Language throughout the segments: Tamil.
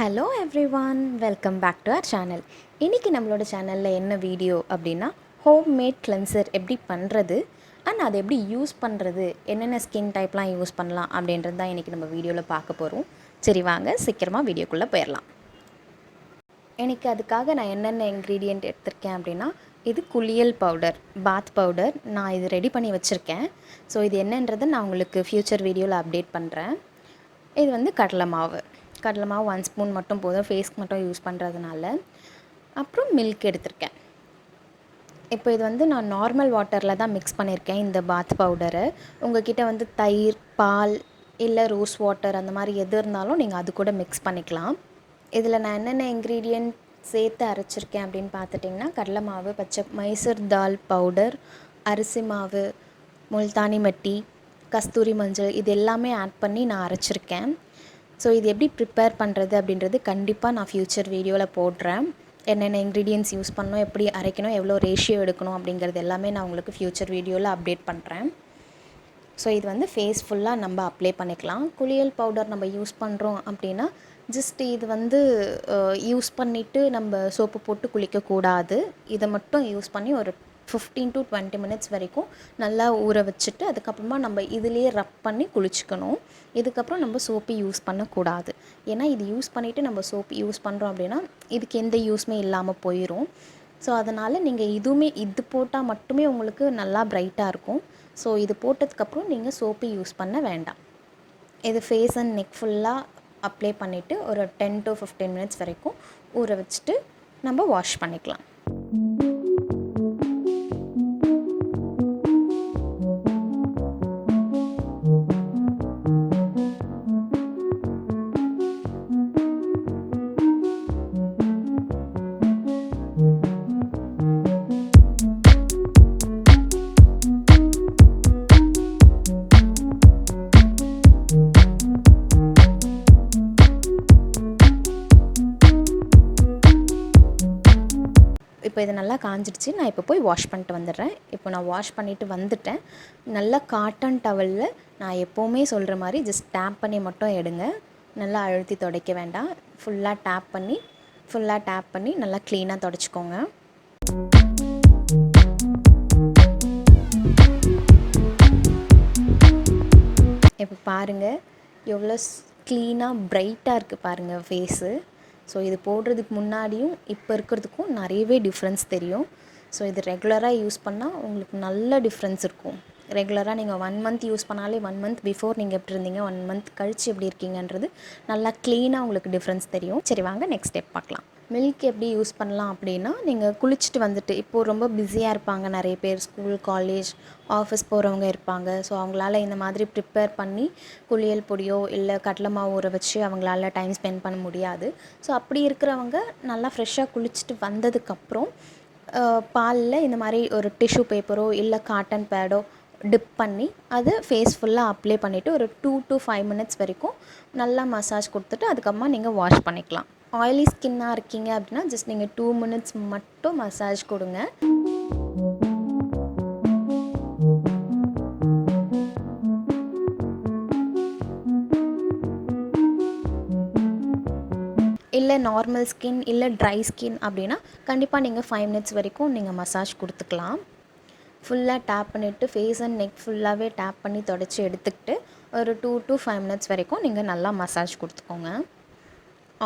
Hello everyone, welcome back to our channel. இன்றைக்கி நம்மளோட சேனலில் என்ன வீடியோ அப்படின்னா, ஹோம் மேட் கிளென்சர் எப்படி பண்ணுறது அண்ட் அதை எப்படி யூஸ் பண்ணுறது, என்னென்ன ஸ்கின் டைப்லாம் யூஸ் பண்ணலாம் அப்படின்றது தான் இன்றைக்கி நம்ம வீடியோவில் பார்க்க போகிறோம். சரி வாங்க சீக்கிரமாக வீடியோக்குள்ளே போயிடலாம். எனக்கு அதுக்காக நான் என்னென்ன இன்க்ரீடியண்ட் எடுத்திருக்கேன் அப்படின்னா, இது குளியல் பவுடர், பாத் பவுடர். நான் இது ரெடி பண்ணி வச்சுருக்கேன். ஸோ இது என்னன்றதை நான் உங்களுக்கு ஃப்யூச்சர் வீடியோவில் அப்டேட் பண்ணுறேன். இது வந்து கடலை மாவு 1 ஸ்பூன் மட்டும் போதும், ஃபேஸ்க்கு மட்டும் யூஸ் பண்ணுறதுனால. அப்புறம் மில்க் எடுத்திருக்கேன். இப்போ இது வந்து நான் நார்மல் வாட்டரில் தான் மிக்ஸ் பண்ணியிருக்கேன் இந்த பாத் பவுடரை. உங்கள்கிட்ட வந்து தயிர், பால் இல்லை ரோஸ் வாட்டர் அந்த மாதிரி எது இருந்தாலும் நீங்கள் அது கூட மிக்ஸ் பண்ணிக்கலாம். இதில் நான் என்னென்ன இன்க்ரீடியன்ட் சேர்த்து அரைச்சிருக்கேன் அப்படின்னு பார்த்துட்டிங்கன்னா, கடலை மாவு, மைசூர் தால் பவுடர், அரிசி மாவு, முல்தானி மட்டி, கஸ்தூரி மஞ்சள், இது எல்லாமே ஆட் பண்ணி நான் அரைச்சிருக்கேன். ஸோ இது எப்படி ப்ரிப்பேர் பண்ணுறது அப்படின்றது கண்டிப்பாக நான் ஃப்யூச்சர் வீடியோவில் போடுறேன். என்னென்ன இன்க்ரீடியன்ட்ஸ் யூஸ் பண்ணணும், எப்படி அரைக்கணும், எவ்வளோ ரேஷியோ எடுக்கணும் அப்படிங்கிறது எல்லாமே நான் உங்களுக்கு ஃப்யூச்சர் வீடியோவில் அப்டேட் பண்ணுறேன். ஸோ இது வந்து ஃபேஸ் ஃபுல்லாக நம்ம அப்ளை பண்ணிக்கலாம். குளியல் பவுடர் நம்ம யூஸ் பண்ணுறோம் அப்படின்னா ஜஸ்ட் இது வந்து யூஸ் பண்ணிவிட்டு நம்ம சோப்பு போட்டு குளிக்கக்கூடாது. இதை மட்டும் யூஸ் பண்ணி ஒரு 15 to 20 மினிட்ஸ் வரைக்கும் நல்லா ஊற வச்சுட்டு அதுக்கப்புறமா நம்ம இதிலேயே ரப் பண்ணி குளிச்சுக்கணும். இதுக்கப்புறம் நம்ம சோப்பு யூஸ் பண்ணக்கூடாது. ஏன்னா இது யூஸ் பண்ணிவிட்டு நம்ம சோப்பு யூஸ் பண்ணுறோம் அப்படின்னா இதுக்கு எந்த யூஸுமே இல்லாமல் போயிடும். ஸோ அதனால் நீங்கள் இது போட்டால் மட்டுமே உங்களுக்கு நல்லா பிரைட்டாக இருக்கும். ஸோ இது போட்டதுக்கப்புறம் நீங்கள் சோப்பு யூஸ் பண்ண வேண்டாம். இது ஃபேஸ் அண்ட் நெக் ஃபுல்லாக அப்ளை பண்ணிவிட்டு ஒரு 10 to 15 மினிட்ஸ் வரைக்கும் ஊற வச்சுட்டு நம்ம வாஷ் பண்ணிக்கலாம். இப்போ இது நல்லா காஞ்சிடுச்சு. நான் இப்போ போய் வாஷ் பண்ணிட்டு வந்துடுறேன். இப்போ நான் வாஷ் பண்ணிவிட்டு வந்துட்டேன். நல்லா காட்டன் டவலில் நான் எப்போவுமே சொல்கிற மாதிரி ஜஸ்ட் டேப் பண்ணி மட்டும் எடுங்க. நல்லா அழுத்தி துடைக்க வேண்டாம். ஃபுல்லாக டேப் பண்ணி நல்லா க்ளீனாக துடைச்சிக்கோங்க. இப்போ பாருங்கள் எவ்வளோ க்ளீனாக பிரைட்டாக இருக்குது பாருங்கள் ஃபேஸு. ஸோ இது போடுறதுக்கு முன்னாடியும் இப்போ இருக்கிறதுக்கும் நிறையவே டிஃப்ரென்ஸ் தெரியும். ஸோ இது ரெகுலராக யூஸ் பண்ணால் உங்களுக்கு நல்ல டிஃப்ரென்ஸ் இருக்கும். ரெகுலராக நீங்கள் 1 மந்த் யூஸ் பண்ணாலே 1 மந்த் பிஃபோர் நீங்கள் எப்படி இருந்தீங்க, 1 மந்த் கழித்து எப்படி இருக்கீங்கன்றது நல்லா க்ளீனாக உங்களுக்கு டிஃப்ரென்ஸ் தெரியும். சரி வாங்க நெக்ஸ்ட் ஸ்டெப் பார்க்கலாம். மில்க் எப்படி யூஸ் பண்ணலாம் அப்படின்னா, நீங்கள் குளிச்சுட்டு வந்துட்டு இப்போது ரொம்ப பிஸியாக இருப்பாங்க நிறைய பேர், ஸ்கூல், காலேஜ், ஆஃபீஸ் போகிறவங்க இருப்பாங்க. ஸோ அவங்களால இந்த மாதிரி ப்ரிப்பேர் பண்ணி குளியல் பொடியோ இல்லை கடலை மாவு ஊற வச்சு அவங்களால டைம் ஸ்பெண்ட் பண்ண முடியாது. ஸோ அப்படி இருக்கிறவங்க நல்லா ஃப்ரெஷ்ஷாக குளிச்சுட்டு வந்ததுக்கப்புறம் பாலில் இந்த மாதிரி ஒரு டிஷ்யூ பேப்பரோ இல்லை காட்டன் பேடோ டிப் பண்ணி அது ஃபேஸ் ஃபுல்லாக அப்ளை பண்ணிவிட்டு ஒரு 2 to 5 மினிட்ஸ் வரைக்கும் நல்லா மசாஜ் கொடுத்துட்டு அதுக்கப்புறமா நீங்கள் வாஷ் பண்ணிக்கலாம். ஆயிலி ஸ்கின்னாக இருக்கீங்க அப்படின்னா ஜஸ்ட் நீங்கள் 2 மினிட்ஸ் மட்டும் மசாஜ் கொடுங்க. இல்லை நார்மல் ஸ்கின் இல்லை ட்ரை ஸ்கின் அப்படின்னா கண்டிப்பாக நீங்கள் 5 மினிட்ஸ் வரைக்கும் நீங்கள் மசாஜ் கொடுத்துக்கலாம். ஃபுல்லாக டேப் பண்ணிவிட்டு ஃபேஸ் அண்ட் நெக் ஃபுல்லாகவே டேப் பண்ணி தொடச்சி எடுத்துக்கிட்டு ஒரு 2 to 5 மினிட்ஸ் வரைக்கும் நீங்கள் நல்லா மசாஜ் கொடுத்துக்கோங்க.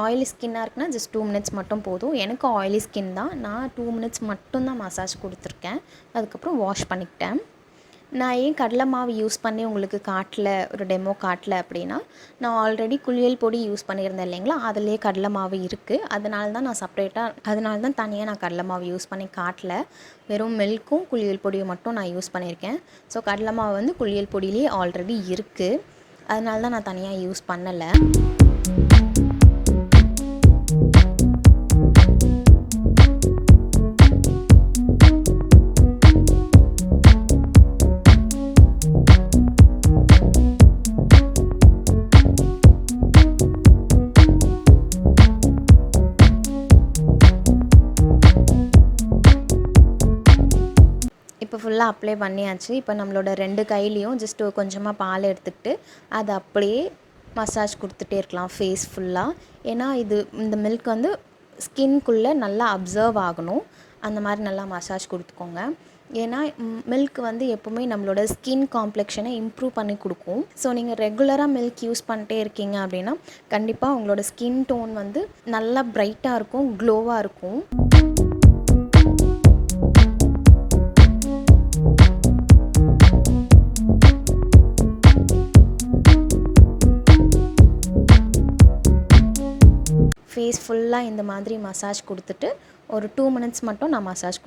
ஆயிலி ஸ்கின்னாக இருக்குன்னா ஜஸ்ட் 2 மினிட்ஸ் மட்டும் போதும். எனக்கு ஆயிலி ஸ்கின் தான், நான் 2 மினிட்ஸ் மட்டும்தான் மசாஜ் கொடுத்துருக்கேன். அதுக்கப்புறம் வாஷ் பண்ணிக்கிட்டேன். நான் ஏன் கடலை மாவு யூஸ் பண்ணி உங்களுக்கு ஒரு டெமோ காட்டல அப்படின்னா, நான் ஆல்ரெடி குளியல் பொடி யூஸ் பண்ணியிருந்தேன் இல்லைங்களா, அதுலேயே கடலை மாவு இருக்குது. அதனால தான் தனியாக நான் கடலை மாவு யூஸ் பண்ணி காட்டல. வெறும் மில்க்கும் குளியல் பொடியும் மட்டும் நான் யூஸ் பண்ணியிருக்கேன். ஸோ கடலை மாவு வந்து குளியல் பொடியிலே ஆல்ரெடி இருக்குது. அதனால தான் நான் தனியாக யூஸ் பண்ணலை. இப்போ ஃபுல்லாக அப்ளை பண்ணியாச்சு. இப்போ நம்மளோட 2 கையிலையும் ஜஸ்ட் கொஞ்சமாக பால் எடுத்துக்கிட்டு அதை அப்படியே மசாஜ் கொடுத்துட்டே இருக்கலாம் ஃபேஸ் ஃபுல்லாக. ஏன்னா இந்த மில்க் வந்து ஸ்கின்குள்ளே நல்லா அப்சர்வ் ஆகணும். அந்த மாதிரி நல்லா மசாஜ் கொடுத்துக்கோங்க. ஏன்னா மில்க் வந்து எப்போவுமே நம்மளோட ஸ்கின் காம்ப்ளெக்ஷனை இம்ப்ரூவ் பண்ணி கொடுக்கும். ஸோ நீங்கள் ரெகுலராக மில்க் யூஸ் பண்ணிட்டே இருக்கீங்க அப்படின்னா கண்டிப்பாக உங்களோட ஸ்கின் டோன் வந்து நல்லா பிரைட்டாக இருக்கும், க்ளோவாக இருக்கும். ஃபேஸ் ஃபுல்லாக இந்த மாதிரி மசாஜ் கொடுத்துட்டு ஒரு 2 மினிட்ஸ் மட்டும் நான் மசாஜ்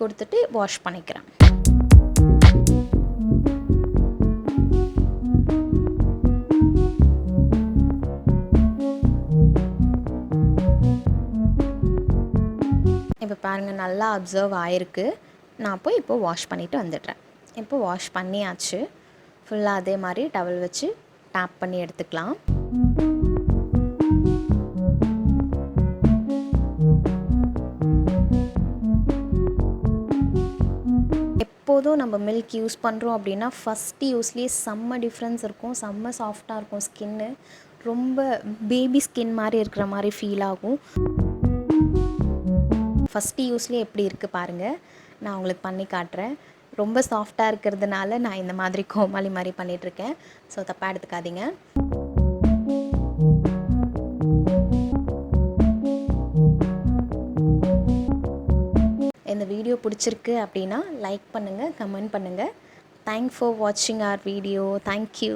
கொடுத்துட்டு வாஷ் பண்ணிக்கிறேன். இப்போ பாருங்கள் நல்லா அப்சர்வ் ஆகிருக்கு. நான் போய் இப்போது வாஷ் பண்ணிவிட்டு வந்துடுறேன். இப்போ வாஷ் பண்ணியாச்சு. ஃபுல்லாக அதே மாதிரி டவல் வச்சு டேப் பண்ணி எடுத்துக்கலாம். எப்போதும் நம்ம மில்க் யூஸ் பண்ணுறோம் அப்படின்னா ஃபஸ்ட்டு யூஸ்லேயே செம்ம டிஃப்ரென்ஸ் இருக்கும். செம்ம சாஃப்டாக இருக்கும் ஸ்கின்னு. ரொம்ப பேபி ஸ்கின் மாதிரி இருக்கிற மாதிரி ஃபீல் ஆகும். ஃபஸ்ட்டு யூஸ்லேயே எப்படி இருக்குது பாருங்கள். நான் உங்களுக்கு பண்ணி காட்டுறேன். ரொம்ப சாஃப்டாக இருக்கிறதுனால நான் இந்த மாதிரி கோமாளி மாதிரி பண்ணிகிட்ருக்கேன். ஸோ தப்பாக எடுத்துக்காதீங்க. இந்த வீடியோ பிடிச்சிருக்கு அப்படின்னா லைக் பண்ணுங்கள், கமெண்ட் பண்ணுங்கள். தேங்க்ஸ் ஃபார் வாட்சிங் ஆர் வீடியோ. தேங்க்யூ.